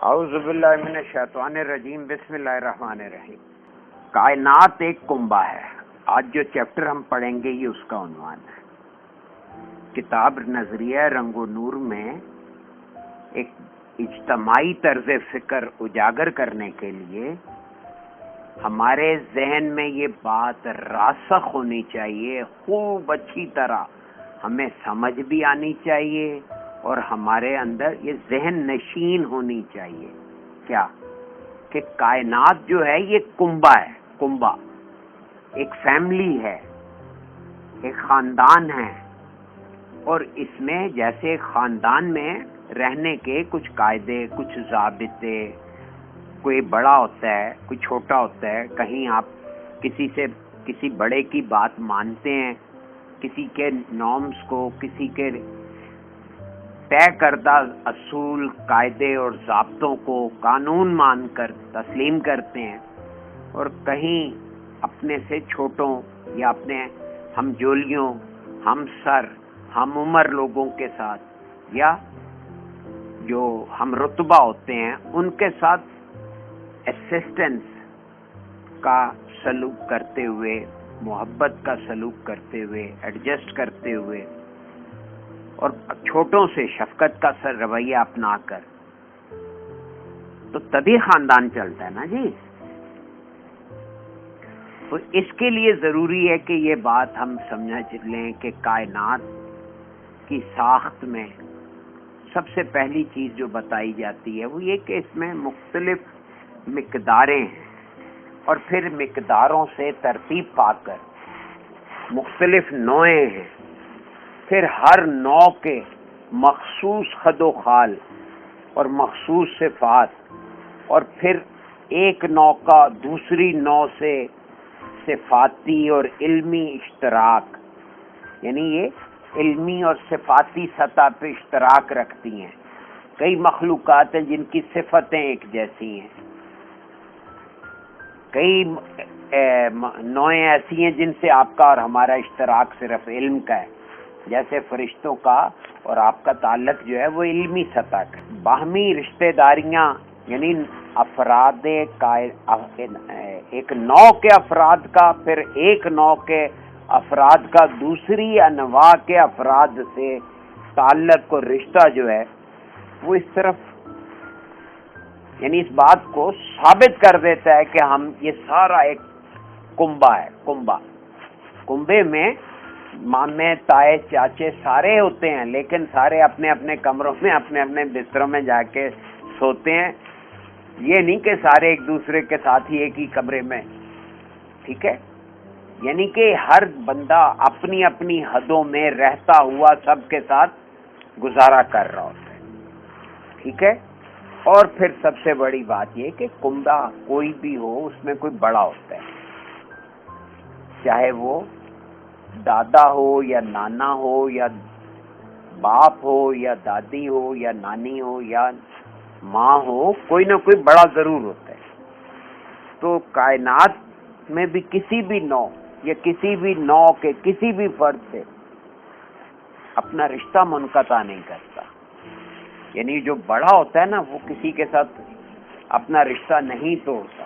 اعوذ باللہ من الشیطان الرجیم، بسم اللہ الرحمن الرحیم۔ کائنات ایک کنبہ ہے۔ آج جو چیپٹر ہم پڑھیں گے یہ اس کا عنوان ہے۔ کتاب نظریہ رنگ و نور میں ایک اجتماعی طرز فکر اجاگر کرنے کے لیے ہمارے ذہن میں یہ بات راسخ ہونی چاہیے، خوب اچھی طرح ہمیں سمجھ بھی آنی چاہیے اور ہمارے اندر یہ ذہن نشین ہونی چاہیے کیا کہ کائنات جو ہے یہ کنبہ ہے۔ کنبہ ایک فیملی ہے، ایک خاندان ہے، اور اس میں جیسے خاندان میں رہنے کے کچھ قاعدے، کچھ ضابطے، کوئی بڑا ہوتا ہے کوئی چھوٹا ہوتا ہے، کہیں آپ کسی بڑے کی بات مانتے ہیں، کسی کے نارمز کو، کسی کے طے کردہ اصول، قاعدے اور ضابطوں کو قانون مان کر تسلیم کرتے ہیں، اور کہیں اپنے سے چھوٹوں یا اپنے ہم جولیوں، ہم سر، ہم عمر لوگوں کے ساتھ یا جو ہم رتبہ ہوتے ہیں ان کے ساتھ اسسٹنس کا سلوک کرتے ہوئے، محبت کا سلوک کرتے ہوئے، ایڈجسٹ کرتے ہوئے، اور چھوٹوں سے شفقت کا رویہ اپنا کر، تو تبھی خاندان چلتا ہے نا جی۔ تو اس کے لیے ضروری ہے کہ یہ بات ہم سمجھ لیں کہ کائنات کی ساخت میں سب سے پہلی چیز جو بتائی جاتی ہے وہ یہ کہ اس میں مختلف مقداریں ہیں، اور پھر مقداروں سے ترتیب پا کر مختلف نوعیں ہیں، پھر ہر نوع کے مخصوص خد و خال اور مخصوص صفات، اور پھر ایک نوع کا دوسری نوع سے صفاتی اور علمی اشتراک، یعنی یہ علمی اور صفاتی سطح پہ اشتراک رکھتی ہیں۔ کئی مخلوقات ہیں جن کی صفتیں ایک جیسی ہیں، کئی نوعیں ایسی ہیں جن سے آپ کا اور ہمارا اشتراک صرف علم کا ہے، جیسے فرشتوں کا اور آپ کا تعلق جو ہے وہ علمی سطح کا۔ باہمی رشتہ داریاں یعنی افراد ایک نوع کے افراد کا، پھر ایک نوع کے افراد کا دوسری انواع کے افراد سے تعلق اور رشتہ جو ہے وہ اس طرف، یعنی اس بات کو ثابت کر دیتا ہے کہ ہم یہ سارا ایک کنبہ ہے۔ کنبے میں مامے، تائے، چاچے سارے ہوتے ہیں، لیکن سارے اپنے اپنے کمروں میں اپنے اپنے بستروں میں جا کے سوتے ہیں۔ یہ نہیں کہ سارے ایک دوسرے کے ساتھ ہی ایک ہی کمرے میں، ٹھیک ہے، یعنی کہ ہر بندہ اپنی اپنی حدوں میں رہتا ہوا سب کے ساتھ گزارا کر رہا ہوتا ہے، ٹھیک ہے۔ اور پھر سب سے بڑی بات یہ کہ کنبہ کوئی بھی ہو اس میں کوئی بڑا ہوتا ہے، چاہے وہ دادا ہو یا نانا ہو یا باپ ہو یا دادی ہو یا نانی ہو یا ماں ہو، کوئی نہ کوئی بڑا ضرور ہوتا ہے۔ تو کائنات میں بھی کسی بھی نوع یا کسی بھی نوع کے کسی بھی فرد سے اپنا رشتہ منقطع نہیں کرتا، یعنی جو بڑا ہوتا ہے نا وہ کسی کے ساتھ اپنا رشتہ نہیں توڑتا۔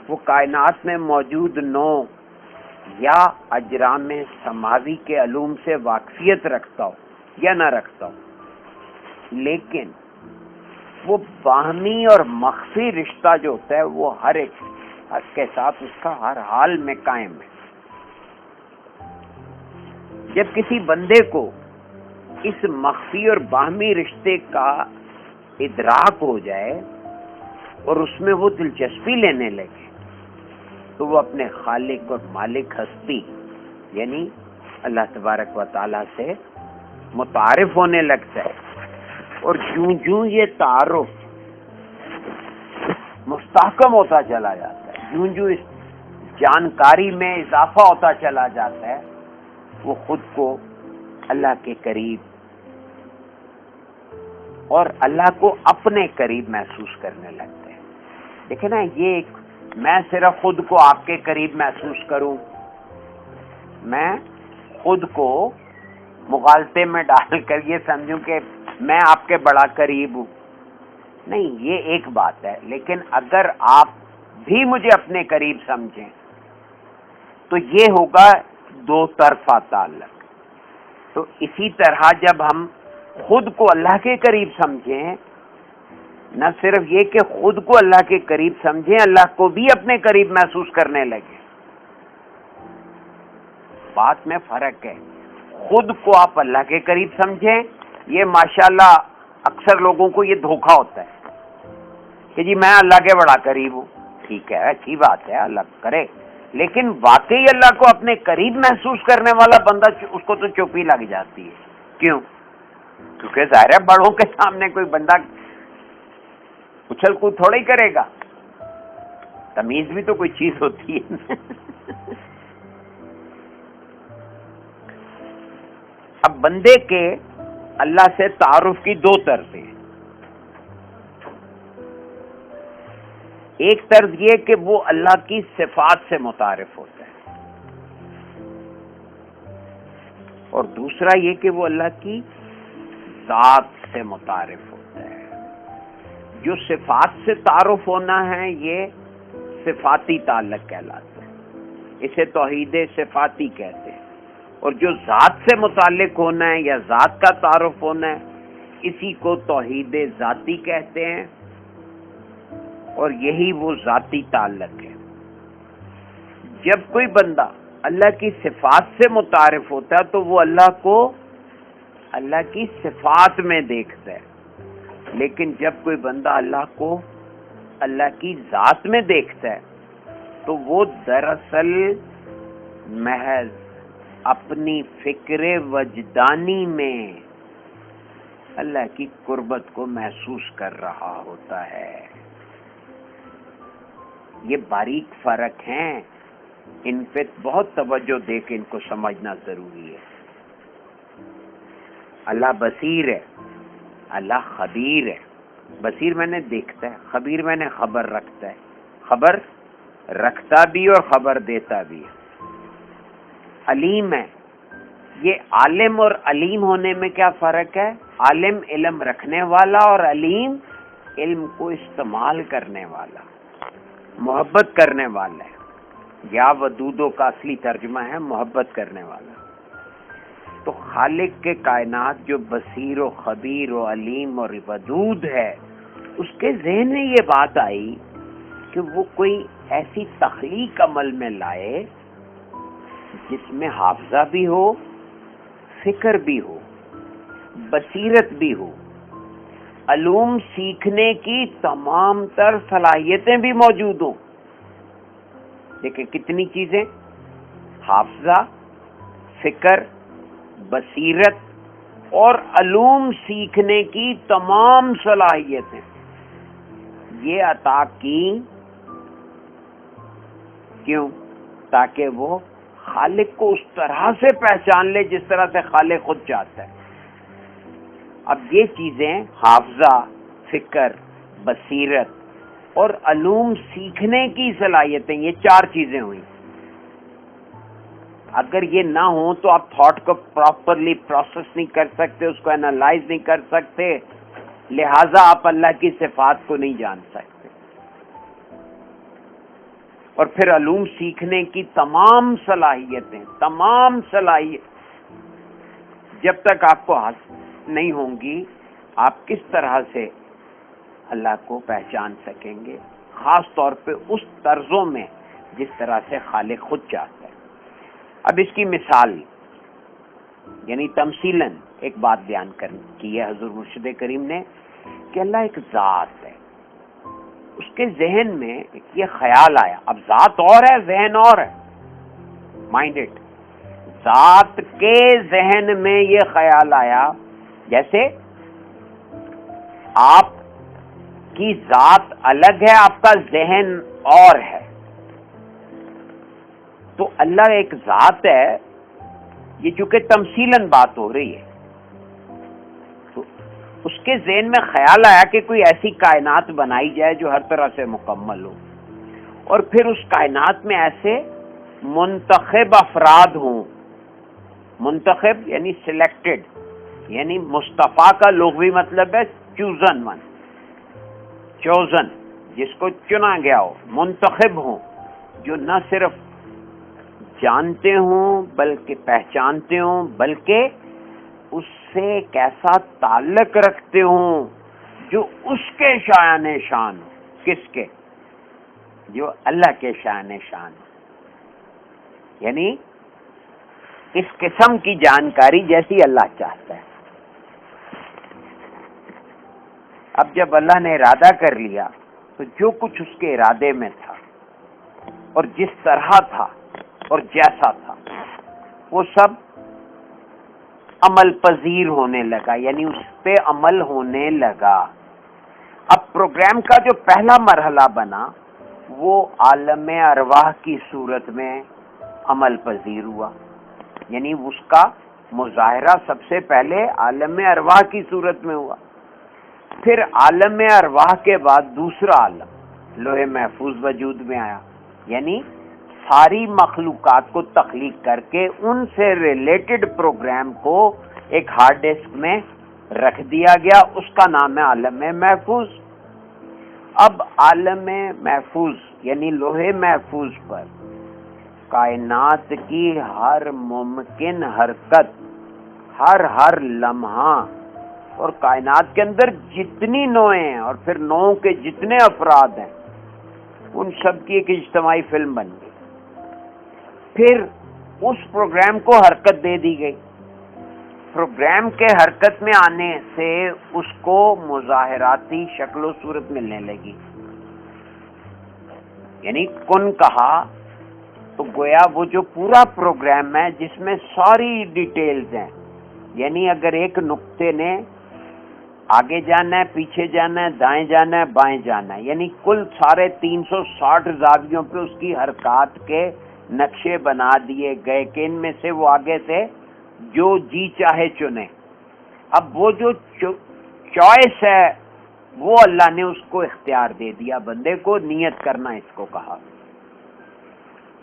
وہ کائنات میں موجود نوع یا اجرام سماوی کے علوم سے واقفیت رکھتا ہو یا نہ رکھتا ہو، لیکن وہ باہمی اور مخفی رشتہ جو ہوتا ہے وہ ہر ایک کے ساتھ اس کا ہر حال میں قائم ہے۔ جب کسی بندے کو اس مخفی اور باہمی رشتے کا ادراک ہو جائے اور اس میں وہ دلچسپی لینے لگے تو وہ اپنے خالق اور مالک ہستی یعنی اللہ تبارک و تعالیٰ سے متعارف ہونے لگتا ہے، اور جوں جوں یہ تعارف مستحکم ہوتا چلا جاتا ہے، جوں جوں اس جانکاری میں اضافہ ہوتا چلا جاتا ہے، وہ خود کو اللہ کے قریب اور اللہ کو اپنے قریب محسوس کرنے لگتے ہیں۔ دیکھیں نا، یہ میں صرف خود کو آپ کے قریب محسوس کروں، میں خود کو مغالطے میں ڈال کر یہ سمجھوں کہ میں آپ کے بڑا قریب ہوں، نہیں، یہ ایک بات ہے، لیکن اگر آپ بھی مجھے اپنے قریب سمجھیں تو یہ ہوگا دو طرفہ تعلق۔ تو اسی طرح جب ہم خود کو اللہ کے قریب سمجھیں، نہ صرف یہ کہ خود کو اللہ کے قریب سمجھیں، اللہ کو بھی اپنے قریب محسوس کرنے لگے۔ بات میں فرق ہے، خود کو آپ اللہ کے قریب سمجھیں، یہ ماشاءاللہ اکثر لوگوں کو یہ دھوکہ ہوتا ہے کہ جی میں اللہ کے بڑا قریب ہوں۔ ٹھیک ہے، اچھی بات ہے، اللہ کرے، لیکن واقعی اللہ کو اپنے قریب محسوس کرنے والا بندہ اس کو تو چوپی لگ جاتی ہے۔ کیوں؟ کیونکہ ظاہر ہے بڑوں کے سامنے کوئی بندہ اچھل کود تھوڑا ہی کرے گا، تمیز بھی تو کوئی چیز ہوتی ہے۔ اب بندے کے اللہ سے تعارف کی دو طرزیں ہیں۔ ایک طرز یہ کہ وہ اللہ کی صفات سے متعارف ہوتا ہے، اور دوسرا یہ کہ وہ اللہ کی ذات سے متعارف ہوتا ہے۔ جو صفات سے تعارف ہونا ہے یہ صفاتی تعلق کہلاتا ہے، اسے توحید صفاتی کہتے ہیں، اور جو ذات سے متعلق ہونا ہے یا ذات کا تعارف ہونا ہے اسی کو توحید ذاتی کہتے ہیں، اور یہی وہ ذاتی تعلق ہے۔ جب کوئی بندہ اللہ کی صفات سے متعارف ہوتا ہے تو وہ اللہ کو اللہ کی صفات میں دیکھتا ہے، لیکن جب کوئی بندہ اللہ کو اللہ کی ذات میں دیکھتا ہے تو وہ دراصل محض اپنی فکر وجدانی میں اللہ کی قربت کو محسوس کر رہا ہوتا ہے۔ یہ باریک فرق ہیں، ان پہ بہت توجہ دے کے ان کو سمجھنا ضروری ہے۔ اللہ بصیر ہے، اللہ خبیر ہے۔ بصیر میں نے دیکھتا ہے، خبیر میں نے خبر رکھتا ہے، خبر رکھتا بھی اور خبر دیتا بھی ہے۔ علیم ہے، یہ عالم اور علیم ہونے میں کیا فرق ہے؟ عالم علم رکھنے والا اور علیم علم کو استعمال کرنے والا، محبت کرنے والا ہے۔ یا ودودوں کا اصلی ترجمہ ہے محبت کرنے والا۔ تو خالق کے کائنات جو بصیر و خبیر و علیم اور ودود ہے، اس کے ذہن میں یہ بات آئی کہ وہ کوئی ایسی تخلیق عمل میں لائے جس میں حافظہ بھی ہو، فکر بھی ہو، بصیرت بھی ہو، علوم سیکھنے کی تمام تر صلاحیتیں بھی موجود ہوں۔ دیکھیں کتنی چیزیں، حافظہ، فکر، بصیرت اور علوم سیکھنے کی تمام صلاحیتیں یہ عطا کی، کیوں؟ تاکہ وہ خالق کو اس طرح سے پہچان لے جس طرح سے خالق خود چاہتا ہے۔ اب یہ چیزیں حافظہ، فکر، بصیرت اور علوم سیکھنے کی صلاحیتیں، یہ چار چیزیں ہوئیں۔ اگر یہ نہ ہوں تو آپ تھاٹ کو پراپرلی پروسیس نہیں کر سکتے، اس کو انالائز نہیں کر سکتے، لہذا آپ اللہ کی صفات کو نہیں جان سکتے۔ اور پھر علوم سیکھنے کی تمام صلاحیتیں، تمام صلاحیت جب تک آپ کو حاصل نہیں ہوں گی، آپ کس طرح سے اللہ کو پہچان سکیں گے، خاص طور پہ اس طرزوں میں جس طرح سے خالق خود چاہتا ہے۔ اب اس کی مثال یعنی تمثیلاً ایک بات بیان کی ہے حضور مرشد کریم نے کہ اللہ ایک ذات ہے۔ اس کے ذہن میں یہ خیال آیا، اب ذات اور ہے ذہن اور ہے، مائنڈڈ، ذات کے ذہن میں یہ خیال آیا جیسے آپ کی ذات الگ ہے، آپ کا ذہن اور ہے۔ تو اللہ ایک ذات ہے، یہ چونکہ تمثیلاً بات ہو رہی ہے، تو اس کے ذہن میں خیال آیا کہ کوئی ایسی کائنات بنائی جائے جو ہر طرح سے مکمل ہو، اور پھر اس کائنات میں ایسے منتخب افراد ہوں۔ منتخب یعنی سلیکٹڈ، یعنی مصطفیٰ کا لغوی مطلب ہے چوزن ون، چوزن جس کو چنا گیا ہو، منتخب ہوں جو نہ صرف جانتے ہوں بلکہ پہچانتے ہوں، بلکہ اس سے ایک ایسا تعلق رکھتے ہوں جو اس کے شایان شان ہو۔ کس کے؟ جو اللہ کے شایان شان ہو، یعنی اس قسم کی جانکاری جیسی اللہ چاہتا ہے۔ اب جب اللہ نے ارادہ کر لیا تو جو کچھ اس کے ارادے میں تھا اور جس طرح تھا اور جیسا تھا وہ سب عمل پذیر ہونے لگا، یعنی اس پہ عمل ہونے لگا۔ اب پروگرام کا جو پہلا مرحلہ بنا وہ عالم ارواح کی صورت میں عمل پذیر ہوا، یعنی اس کا مظاہرہ سب سے پہلے عالم ارواح کی صورت میں ہوا، پھر عالم ارواح کے بعد دوسرا عالم لوح محفوظ وجود میں آیا، یعنی ساری مخلوقات کو تخلیق کر کے ان سے ریلیٹڈ پروگرام کو ایک ہارڈ ڈسک میں رکھ دیا گیا، اس کا نام ہے عالم محفوظ۔ اب عالم محفوظ یعنی لوح محفوظ پر کائنات کی ہر ممکن حرکت، ہر لمحہ، اور کائنات کے اندر جتنی نوعیں ہیں اور پھر نوعوں کے جتنے افراد ہیں ان سب کی ایک اجتماعی فلم بن گئی۔ پھر اس پروگرام کو حرکت دے دی گئی، پروگرام کے حرکت میں آنے سے اس کو مظاہراتی شکل و صورت ملنے لگی، یعنی کن کہا تو گویا وہ جو پورا پروگرام ہے جس میں ساری ڈیٹیلز ہیں، یعنی اگر ایک نقطے نے آگے جانا ہے، پیچھے جانا ہے، دائیں جانا ہے، بائیں جانا ہے، یعنی کل سارے 360 زاویوں پہ اس کی حرکات کے نقشے بنا دیے گئے کہ ان میں سے وہ آگے سے جو جی چاہے چنے۔ اب وہ جو چوائس ہے وہ اللہ نے اس کو اختیار دے دیا، بندے کو نیت کرنا اس کو کہا۔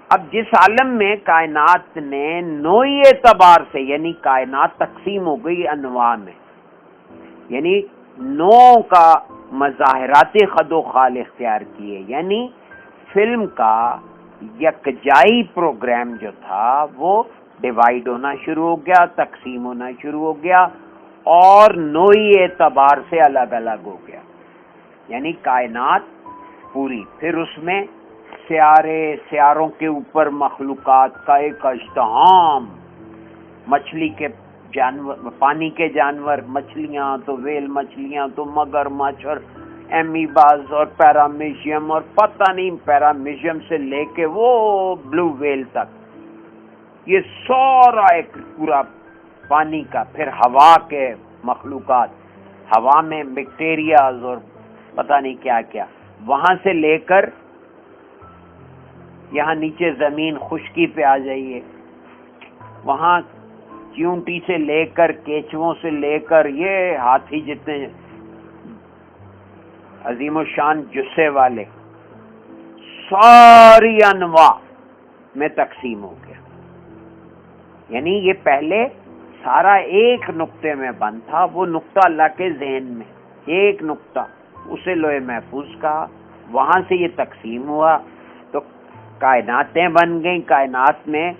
اب جس عالم میں کائنات نے نوعی اعتبار سے، یعنی کائنات تقسیم ہو گئی انواع میں، یعنی نوع کا مظاہراتی خد و خال اختیار کیے، یعنی فلم کا یکجائی پروگرام جو تھا وہ ڈیوائیڈ ہونا شروع ہو گیا، تقسیم ہونا شروع ہو گیا اور نوعی اعتبار سے الگ الگ ہو گیا، یعنی کائنات پوری، پھر اس میں سیاروں کے اوپر مخلوقات کا ایک اجتحام، مچھلی کے جانور، پانی کے جانور، مچھلیاں تو ویل مچھلیاں تو مگرمچھ اور ایمیباز اور پیرامیشیم اور پتہ نہیں پیرامیشیم سے لے کے وہ بلو ویل تک، یہ سارا ایک پورا پانی کا، پھر ہوا کے مخلوقات، ہوا میں بیکٹیریاز اور پتہ نہیں کیا کیا، وہاں سے لے کر یہاں نیچے زمین خشکی پہ آ جائیے، وہاں چیونٹی سے لے کر کیچووں سے لے کر یہ ہاتھی جتنے عظیم الشان جثے والے، ساری انواع میں تقسیم ہو گیا، یعنی یہ پہلے سارا ایک نقطے میں بند تھا، وہ نقطہ اللہ کے ذہن میں ایک نقطہ، اسے لوح محفوظ کہا، وہاں سے یہ تقسیم ہوا تو کائناتیں بن گئیں، کائنات میں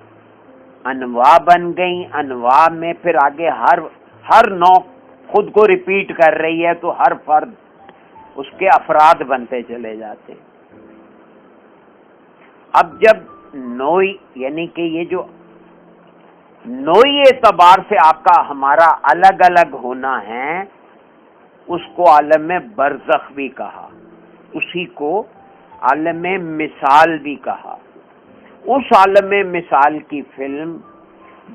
انواع بن گئیں، انواع میں پھر آگے ہر نوع خود کو ریپیٹ کر رہی ہے تو ہر فرد اس کے افراد بنتے چلے جاتے۔ اب جب نوعی یعنی کہ یہ جو نوعی اعتبار سے آپ کا ہمارا الگ الگ ہونا ہے، اس کو عالم برزخ بھی کہا، اسی کو عالم مثال بھی کہا۔ اس عالم مثال کی فلم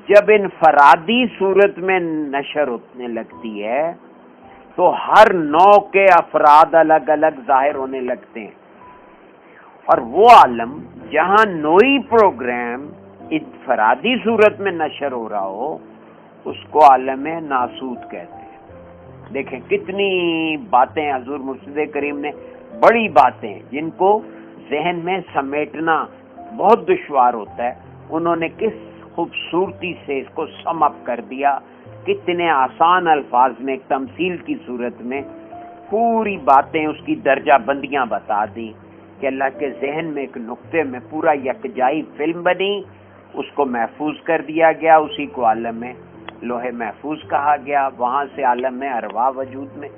جب انفرادی صورت میں نشر ہونے لگتی ہے تو ہر نوع کے افراد الگ الگ ظاہر ہونے لگتے ہیں، اور وہ عالم جہاں نوعی پروگرام انفرادی صورت میں نشر ہو رہا ہو اس کو عالم ناسوت کہتے ہیں۔ دیکھیں کتنی باتیں حضور مرشد کریم نے، بڑی باتیں جن کو ذہن میں سمیٹنا بہت دشوار ہوتا ہے، انہوں نے کس خوبصورتی سے اس کو سم اپ کر دیا، کتنے آسان الفاظ میں ایک تمثیل کی صورت میں پوری باتیں اس کی درجہ بندیاں بتا دی کہ اللہ کے ذہن میں ایک نقطے میں پورا یکجائی فلم بنی، اس کو محفوظ کر دیا گیا، اسی کو عالم میں لوح محفوظ کہا گیا، وہاں سے عالم میں ارواح وجود میں،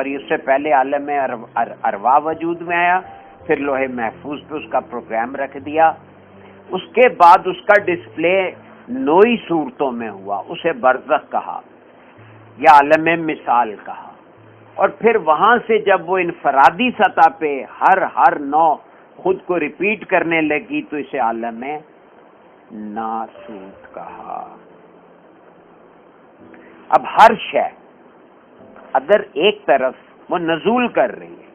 اس سے پہلے عالم میں ارواح وجود میں آیا، پھر لوح محفوظ پہ اس کا پروگرام رکھ دیا، اس کے بعد اس کا ڈسپلے نوئی صورتوں میں ہوا، اسے برزخ کہا یا عالم مثال کہا، اور پھر وہاں سے جب وہ انفرادی سطح پہ ہر نو خود کو ریپیٹ کرنے لگی تو اسے عالم ناسوت کہا۔ اب ہر شے اگر ایک طرف وہ نزول کر رہی ہے،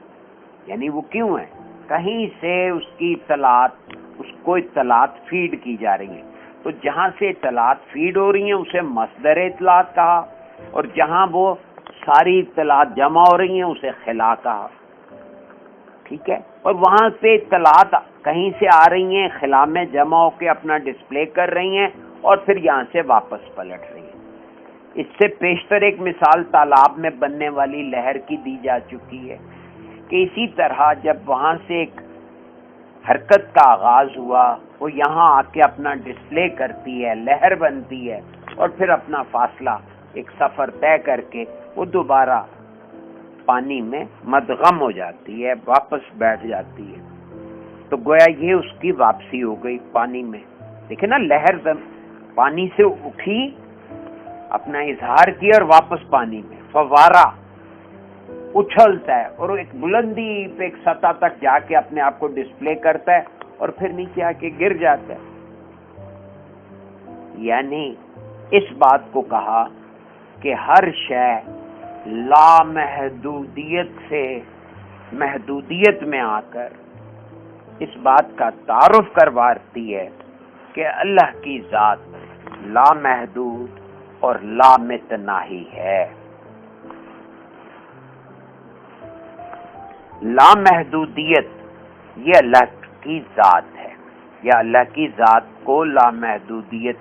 یعنی وہ کیوں ہے؟ کہیں سے اس کی اطلاعات، اس کو اطلاعات فیڈ کی جا رہی ہیں، تو جہاں سے اطلاعات فیڈ ہو رہی ہیں اسے مصدر اطلاعات کہا، اور جہاں وہ ساری اطلاعات جمع ہو رہی ہیں اسے خلا کہا، ٹھیک ہے؟ اور وہاں سے اطلاعات کہیں سے آ رہی ہیں، خلا میں جمع ہو کے اپنا ڈسپلے کر رہی ہیں اور پھر یہاں سے واپس پلٹ رہی ہیں۔ اس سے پیشتر ایک مثال تالاب میں بننے والی لہر کی دی جا چکی ہے کہ اسی طرح جب وہاں سے ایک حرکت کا آغاز ہوا، وہ یہاں آ کے اپنا ڈسپلے کرتی ہے، لہر بنتی ہے، اور پھر اپنا فاصلہ ایک سفر طے کر کے وہ دوبارہ پانی میں مدغم ہو جاتی ہے، واپس بیٹھ جاتی ہے، تو گویا یہ اس کی واپسی ہو گئی پانی میں۔ دیکھیں نا، لہر پانی سے اٹھی، اپنا اظہار کیا اور واپس پانی میں، فوارہ اچھلتا ہے اور ایک بلندی پہ ایک سطح تک جا کے اپنے آپ کو ڈسپلے کرتا ہے اور پھر نیچے آ کے گر جاتا ہے۔ یعنی اس بات کو کہا کہ ہر شے لامحدودیت سے محدودیت میں آ کر اس بات کا تعارف کرواتی ہے کہ اللہ کی ذات لامحدود اور لامتناہی ہے۔ لامحدودیت یہ اللہ کی ذات ہے، یا اللہ کی ذات کو لامحدودیت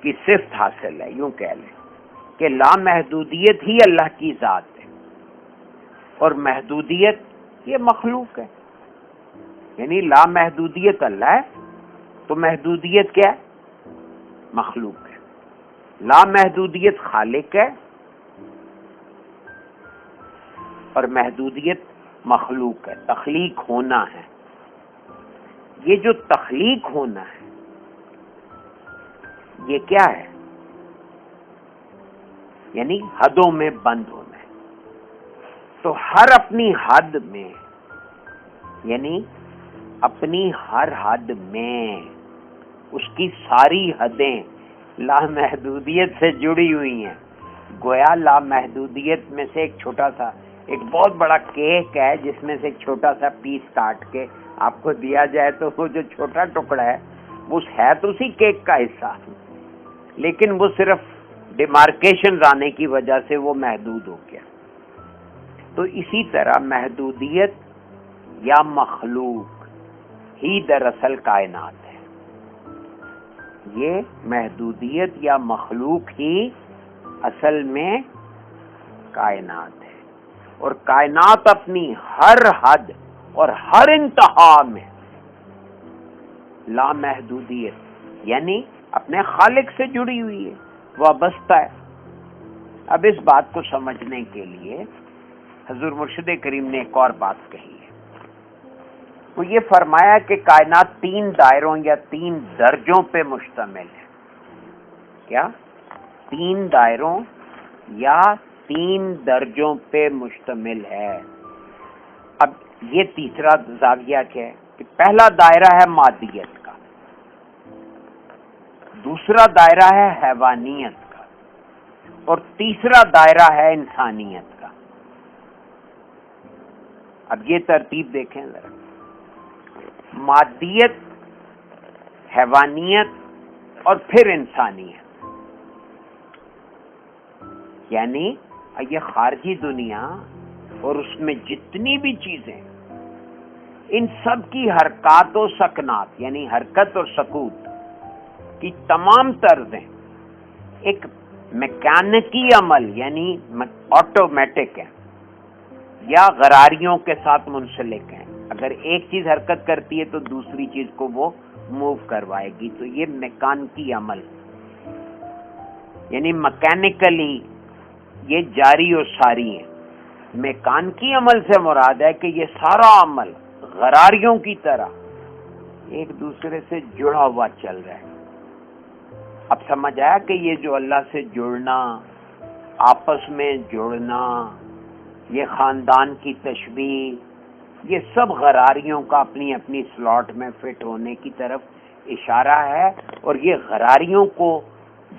کی صفت حاصل ہے، یوں کہہ لیں کہ لامحدودیت ہی اللہ کی ذات ہے اور محدودیت یہ مخلوق ہے۔ یعنی لامحدودیت اللہ ہے تو محدودیت کیا ہے؟ مخلوق ہے۔ لامحدودیت خالق ہے اور محدودیت مخلوق ہے، تخلیق ہونا ہے۔ یہ جو تخلیق ہونا ہے یہ کیا ہے؟ یعنی حدوں میں بند ہونا ہے۔ تو ہر اپنی حد میں، یعنی اپنی ہر حد میں اس کی ساری حدیں لامحدودیت سے جڑی ہوئی ہیں۔ گویا لامحدودیت میں سے ایک چھوٹا سا، ایک بہت بڑا کیک ہے جس میں سے ایک چھوٹا سا پیس کاٹ کے آپ کو دیا جائے تو وہ جو چھوٹا ٹکڑا ہے وہ ہے تو اسی کیک کا حصہ، لیکن وہ صرف ڈیمارکیشن آنے کی وجہ سے وہ محدود ہو گیا۔ تو اسی طرح محدودیت یا مخلوق ہی دراصل کائنات ہے۔ یہ محدودیت یا مخلوق ہی اصل میں کائنات ہے، اور کائنات اپنی ہر حد اور ہر انتہا میں لامحدودیت یعنی اپنے خالق سے جڑی ہوئی ہے، وابستہ ہے۔ اب اس بات کو سمجھنے کے لیے حضور مرشد کریم نے ایک اور بات کہی ہے، وہ یہ فرمایا کہ کائنات 3 دائروں یا 3 درجوں پہ مشتمل ہے۔ کیا؟ 3 دائروں یا 3 درجوں پہ مشتمل ہے۔ اب یہ تیسرا زاویہ کیا ہے کہ پہلا دائرہ ہے مادیت کا، دوسرا دائرہ ہے حیوانیت کا، اور تیسرا دائرہ ہے انسانیت کا۔ اب یہ ترتیب دیکھیں ذرا، مادیت، حیوانیت اور پھر انسانیت، یعنی یہ خارجی دنیا اور اس میں جتنی بھی چیزیں، ان سب کی حرکات و سکنات یعنی حرکت اور سکوت کی تمام طرزیں ایک میکینکی عمل یعنی آٹومیٹک ہے یا غراریوں کے ساتھ منسلک ہیں. اگر ایک چیز حرکت کرتی ہے تو دوسری چیز کو وہ موو کروائے گی. تو یہ میکانکی عمل یعنی میکینیکلی یہ جاری و ساری ہے. میکانکی عمل سے مراد ہے کہ یہ سارا عمل غراریوں کی طرح ایک دوسرے سے جڑا ہوا چل رہا ہے. اب سمجھ آیا کہ یہ جو اللہ سے جڑنا، آپس میں جڑنا، یہ خاندان کی تشبیہ، یہ سب غراریوں کا اپنی اپنی سلاٹ میں فٹ ہونے کی طرف اشارہ ہے. اور یہ غراریوں کو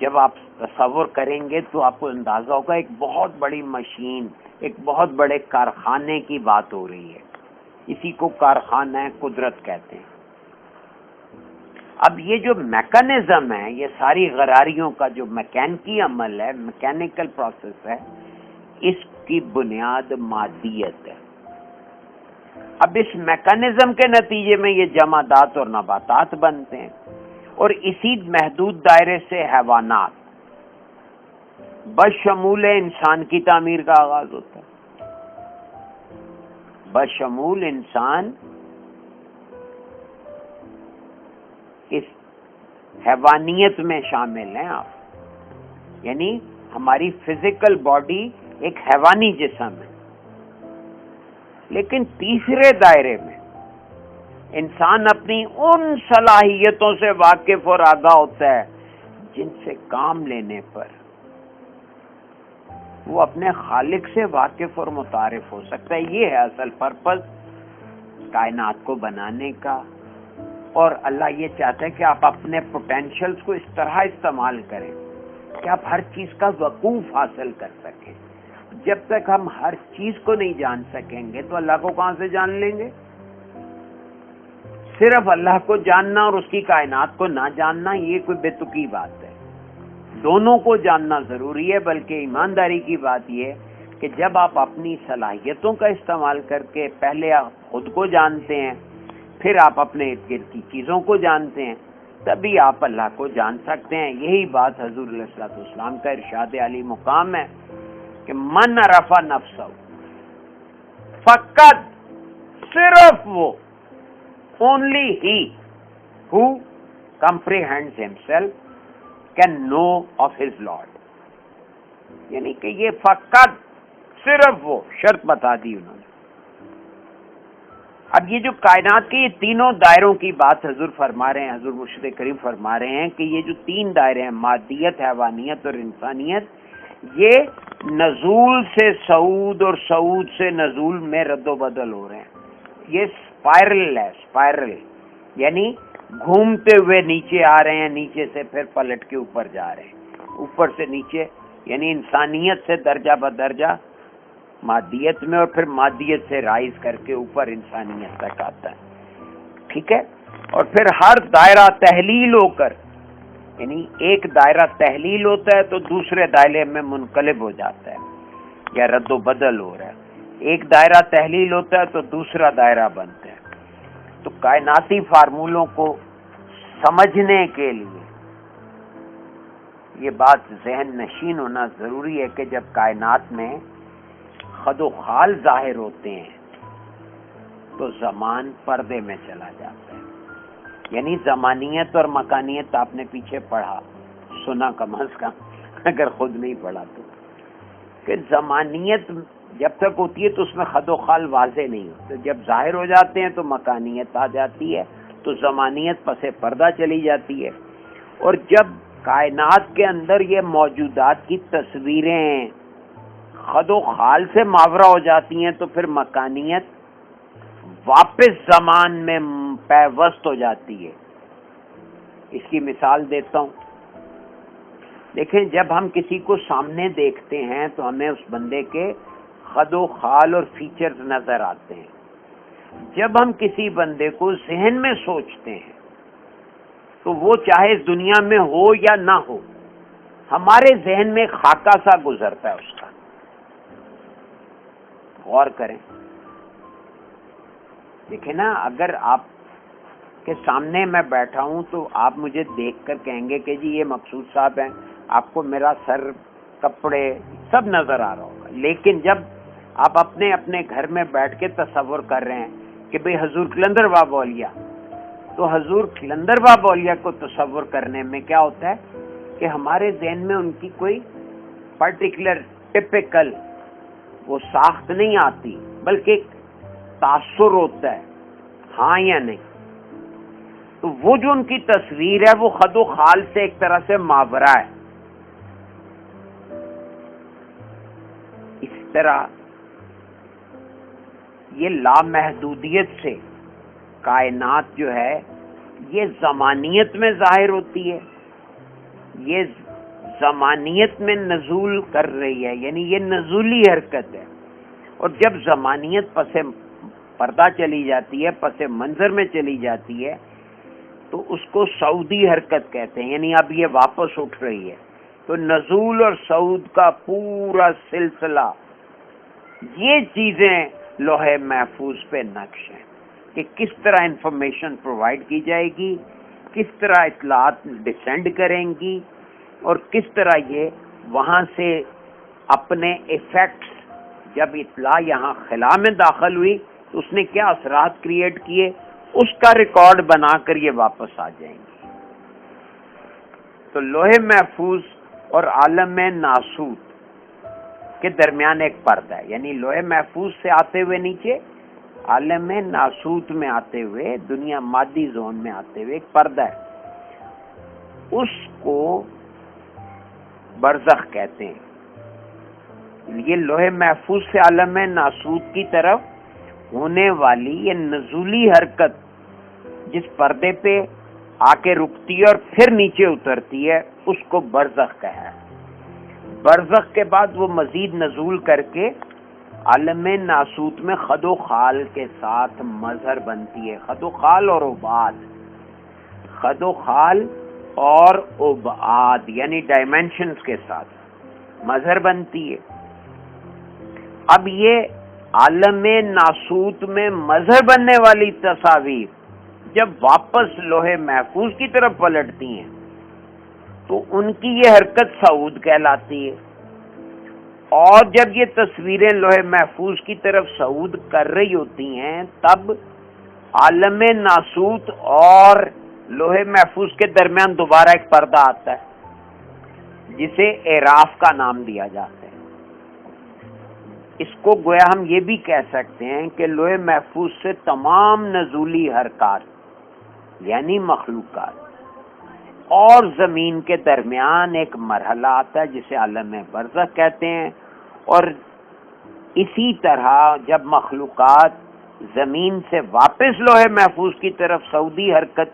جب آپ تصور کریں گے تو آپ کو اندازہ ہوگا ایک بہت بڑی مشین، ایک بہت بڑے کارخانے کی بات ہو رہی ہے. اسی کو کارخانہ قدرت کہتے ہیں. اب یہ جو میکانزم ہے، یہ ساری غراریوں کا جو میکینکی عمل ہے، میکینیکل پروسیس ہے، اس کی بنیاد مادیت ہے. اب اس میکانزم کے نتیجے میں یہ جمادات اور نباتات بنتے ہیں، اور اسی محدود دائرے سے حیوانات بشمول انسان کی تعمیر کا آغاز ہوتا ہے. بشمول انسان اس حیوانیت میں شامل ہیں آپ، یعنی ہماری فزیکل باڈی ایک حیوانی جسم ہے. لیکن تیسرے دائرے میں انسان اپنی ان صلاحیتوں سے واقف اور آگاہ ہوتا ہے جن سے کام لینے پر وہ اپنے خالق سے واقف اور متعارف ہو سکتا ہے. یہ ہے اصل پرپز کائنات کو بنانے کا. اور اللہ یہ چاہتا ہے کہ آپ اپنے پوٹینشلز کو اس طرح استعمال کریں کہ آپ ہر چیز کا وقوف حاصل کر سکیں. جب تک ہم ہر چیز کو نہیں جان سکیں گے تو اللہ کو کہاں سے جان لیں گے؟ صرف اللہ کو جاننا اور اس کی کائنات کو نہ جاننا یہ کوئی بے تکی بات ہے. دونوں کو جاننا ضروری ہے. بلکہ ایمانداری کی بات یہ ہے کہ جب آپ اپنی صلاحیتوں کا استعمال کر کے پہلے آپ خود کو جانتے ہیں، پھر آپ اپنے ارد گرد کی چیزوں کو جانتے ہیں، تبھی آپ اللہ کو جان سکتے ہیں. یہی بات حضور علیہ الصلوۃ والسلام کا ارشاد علی مقام ہے کہ من عرف نفسہ، فقط صرف وہ، only he who comprehends himself can know of his Lord. یعنی کہ یہ فقط صرف وہ شرط بتا دی انہوں نے. اب یہ جو کائنات کے یہ تینوں دائروں کی بات حضور فرما رہے ہیں، حضور مرشد کریم فرما رہے ہیں کہ یہ جو تین دائرے ہیں، مادیت، حیوانیت اور انسانیت، یہ نزول سے صعود اور صعود سے نزول میں رد و بدل ہو رہے ہیں. یہ اسپائرل ہے، اسپائرل یعنی گھومتے ہوئے نیچے آ رہے ہیں، نیچے سے پھر پلٹ کے اوپر جا رہے ہیں، اوپر سے نیچے، یعنی انسانیت سے درجہ بدرجہ مادیت میں، اور پھر مادیت سے رائز کر کے اوپر انسانیت تک آتا ہے. ٹھیک ہے. اور پھر ہر دائرہ تحلیل ہو کر، یعنی ایک دائرہ تحلیل ہوتا ہے تو دوسرے دائرے میں منقلب ہو جاتا ہے یا رد و بدل ہو رہا ہے. ایک دائرہ تحلیل ہوتا ہے تو دوسرا دائرہ بنتا ہے. تو کائناتی فارمولوں کو سمجھنے کے لیے یہ بات ذہن نشین ہونا ضروری ہے کہ جب کائنات میں خد و خال ظاہر ہوتے ہیں تو زمان پردے میں چلا جاتا ہے. یعنی زمانیت اور مکانیت آپ نے پیچھے پڑھا، سنا کم از کم، اگر خود نہیں پڑھا تو، کہ زمانیت جب تک ہوتی ہے تو اس میں خد و خال واضح نہیں ہوتے. جب ظاہر ہو جاتے ہیں تو مکانیت آ جاتی ہے، تو زمانیت پس پردہ چلی جاتی ہے. اور جب کائنات کے اندر یہ موجودات کی تصویریں خد و خال سے ماورا ہو جاتی ہیں تو پھر مکانیت واپس زمان میں پیوست ہو جاتی ہے. اس کی مثال دیتا ہوں. دیکھیں، جب ہم کسی کو سامنے دیکھتے ہیں تو ہمیں اس بندے کے خد و خال اور فیچرز نظر آتے ہیں. جب ہم کسی بندے کو ذہن میں سوچتے ہیں تو وہ چاہے اس دنیا میں ہو یا نہ ہو، ہمارے ذہن میں خاکہ سا گزرتا ہے اس کا. غور کریں. دیکھیں نا، اگر آپ کے سامنے میں بیٹھا ہوں تو آپ مجھے دیکھ کر کہیں گے کہ جی یہ مقصود صاحب ہیں. آپ کو میرا سر، کپڑے سب نظر آ رہا ہوگا، لیکن جب آپ اپنے اپنے گھر میں بیٹھ کے تصور کر رہے ہیں کہ بھئی حضور کلندر باب اولیاء، تو حضور کلندر باب اولیاء کو تصور کرنے میں کیا ہوتا ہے کہ ہمارے ذہن میں ان کی کوئی پرٹیکولر ٹپیکل وہ ساخت نہیں آتی، بلکہ ایک تاثر ہوتا ہے، ہاں یا نہیں. تو وہ جو ان کی تصویر ہے وہ خد و خال سے ایک طرح سے ماورا ہے. اس طرح یہ لامحدودیت سے کائنات جو ہے یہ زمانیت میں ظاہر ہوتی ہے، یہ زمانیت میں نزول کر رہی ہے، یعنی یہ نزولی حرکت ہے. اور جب زمانیت پس پردہ چلی جاتی ہے، پس منظر میں چلی جاتی ہے، تو اس کو صعودی حرکت کہتے ہیں، یعنی اب یہ واپس اٹھ رہی ہے. تو نزول اور صعود کا پورا سلسلہ، یہ چیزیں لوح محفوظ پہ نقش ہیں کہ کس طرح انفارمیشن پرووائڈ کی جائے گی، کس طرح اطلاعات ڈسینڈ کریں گی، اور کس طرح یہ وہاں سے اپنے ایفیکٹس، جب اطلاع یہاں خلا میں داخل ہوئی تو اس نے کیا اثرات کریٹ کیے، اس کا ریکارڈ بنا کر یہ واپس آ جائیں گی. تو لوح محفوظ اور عالم ناسوت کے درمیان ایک پردہ ہے، یعنی لوح محفوظ سے آتے ہوئے نیچے عالم ناسوت میں آتے ہوئے، دنیا مادی زون میں آتے ہوئے ایک پردہ ہے، اس کو برزخ کہتے ہیں. یہ لوح محفوظ سے عالم ناسوت کی طرف ہونے والی یہ نزولی حرکت جس پردے پہ آ کے رکتی ہے اور پھر نیچے اترتی ہے، اس کو برزخ کہا ہے. برزخ کے بعد وہ مزید نزول کر کے عالم ناسوت میں خد و خال کے ساتھ مظہر بنتی ہے. خد و خال اور ابعاد، خد و خال اور ابعاد یعنی ڈائمینشنز کے ساتھ مظہر بنتی ہے. اب یہ عالم ناسوت میں مظہر بننے والی تصاویر جب واپس لوح محفوظ کی طرف پلٹتی ہیں تو ان کی یہ حرکت صعود کہلاتی ہے. اور جب یہ تصویریں لوح محفوظ کی طرف صعود کر رہی ہوتی ہیں تب عالم ناسوت اور لوح محفوظ کے درمیان دوبارہ ایک پردہ آتا ہے جسے اعراف کا نام دیا جاتا ہے. اس کو گویا ہم یہ بھی کہہ سکتے ہیں کہ لوح محفوظ سے تمام نزولی حرکات یعنی مخلوقات اور زمین کے درمیان ایک مرحلہ آتا ہے جسے عالم برزخ کہتے ہیں. اور اسی طرح جب مخلوقات زمین سے واپس لوح محفوظ کی طرف صعودی حرکت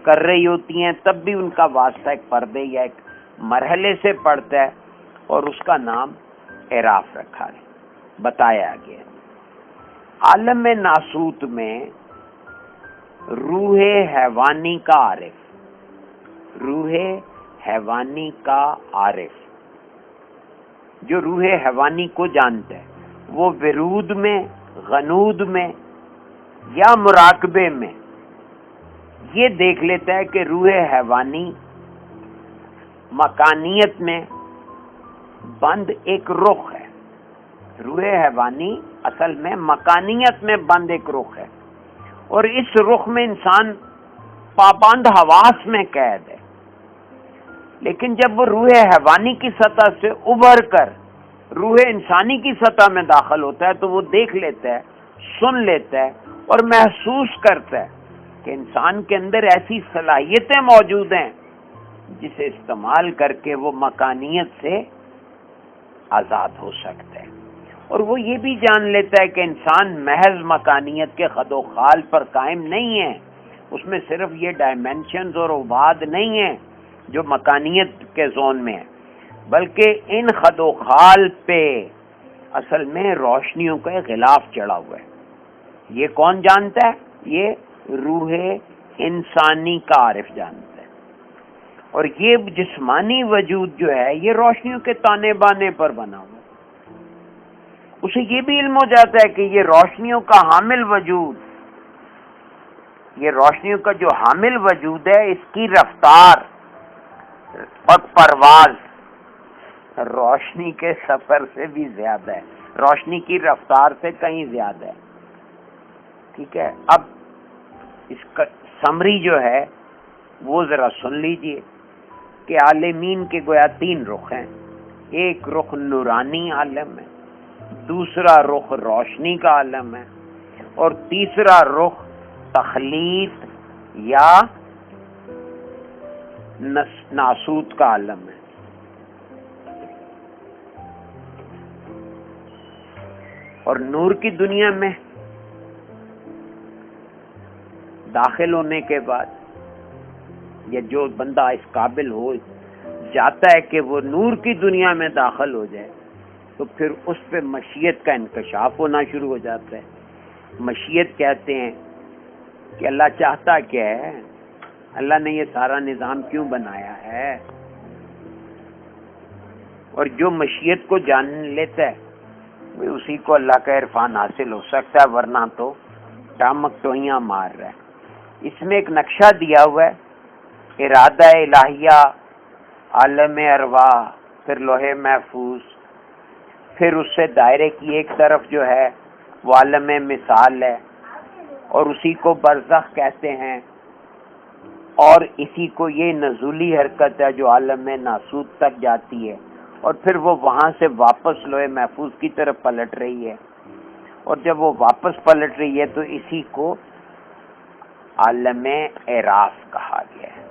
کر رہی ہوتی ہیں تب بھی ان کا واسطہ ایک پردے یا ایک مرحلے سے پڑتا ہے اور اس کا نام اعراف رکھا ہے. بتایا گیا عالم ناسوت میں روح حیوانی کا عارف، روح حیوانی کا عارف جو روح حیوانی کو جانتا ہے وہ ورود میں، غنود میں یا مراقبے میں یہ دیکھ لیتا ہے کہ روح حیوانی مکانیت میں بند ایک رخ ہے. روح حیوانی اصل میں مکانیت میں بند ایک رخ ہے اور اس رخ میں انسان پابند حواس میں قید ہے. لیکن جب وہ روح حیوانی کی سطح سے ابھر کر روح انسانی کی سطح میں داخل ہوتا ہے تو وہ دیکھ لیتا ہے، سن لیتا ہے اور محسوس کرتا ہے کہ انسان کے اندر ایسی صلاحیتیں موجود ہیں جسے استعمال کر کے وہ مکانیت سے آزاد ہو سکتا ہے. اور وہ یہ بھی جان لیتا ہے کہ انسان محض مکانیت کے خد و خال پر قائم نہیں ہے، اس میں صرف یہ ڈائمینشنز اور ابعاد نہیں ہیں جو مکانیت کے زون میں ہے، بلکہ ان خد و خال پہ اصل میں روشنیوں کا غلاف چڑھا ہوا ہے. یہ کون جانتا ہے؟ یہ روح انسانی کا عارف جانتا ہے. اور یہ جسمانی وجود جو ہے یہ روشنیوں کے تانے بانے پر بنا ہوا ہے. اسے یہ بھی علم ہو جاتا ہے کہ یہ روشنیوں کا حامل وجود، یہ روشنیوں کا جو حامل وجود ہے اس کی رفتار اور پرواز روشنی کے سفر سے بھی زیادہ ہے، روشنی کی رفتار سے کہیں زیادہ ہے. ٹھیک ہے، اب اس کا سمری جو ہے وہ ذرا سن لیجئے کہ عالمین کے گویا 3 رخ ہیں. ایک رخ نورانی عالم ہے، دوسرا رخ روشنی کا عالم ہے، اور تیسرا رخ تخلیق یا ناسوت کا عالم ہے. اور نور کی دنیا میں داخل ہونے کے بعد یا جو بندہ اس قابل ہو جاتا ہے کہ وہ نور کی دنیا میں داخل ہو جائے تو پھر اس پہ مشیت کا انکشاف ہونا شروع ہو جاتا ہے. مشیت کہتے ہیں کہ اللہ چاہتا کیا ہے، اللہ نے یہ سارا نظام کیوں بنایا ہے. اور جو مشیت کو جان لیتا ہے اسی کو اللہ کا عرفان حاصل ہو سکتا ہے، ورنہ تو ٹامک ٹوئیاں مار رہا ہے. اس میں ایک نقشہ دیا ہوا ہے، ارادہ الہیہ، عالم ارواح، پھر لوح محفوظ، پھر اس سے دائرے کی ایک طرف جو ہے وہ عالم مثال ہے، اور اسی کو برزخ کہتے ہیں، اور اسی کو یہ نزولی حرکت ہے جو عالم ناسوت تک جاتی ہے، اور پھر وہ وہاں سے واپس لوح محفوظ کی طرف پلٹ رہی ہے. اور جب وہ واپس پلٹ رہی ہے تو اسی کو عالم اعراف کہا گیا ہے.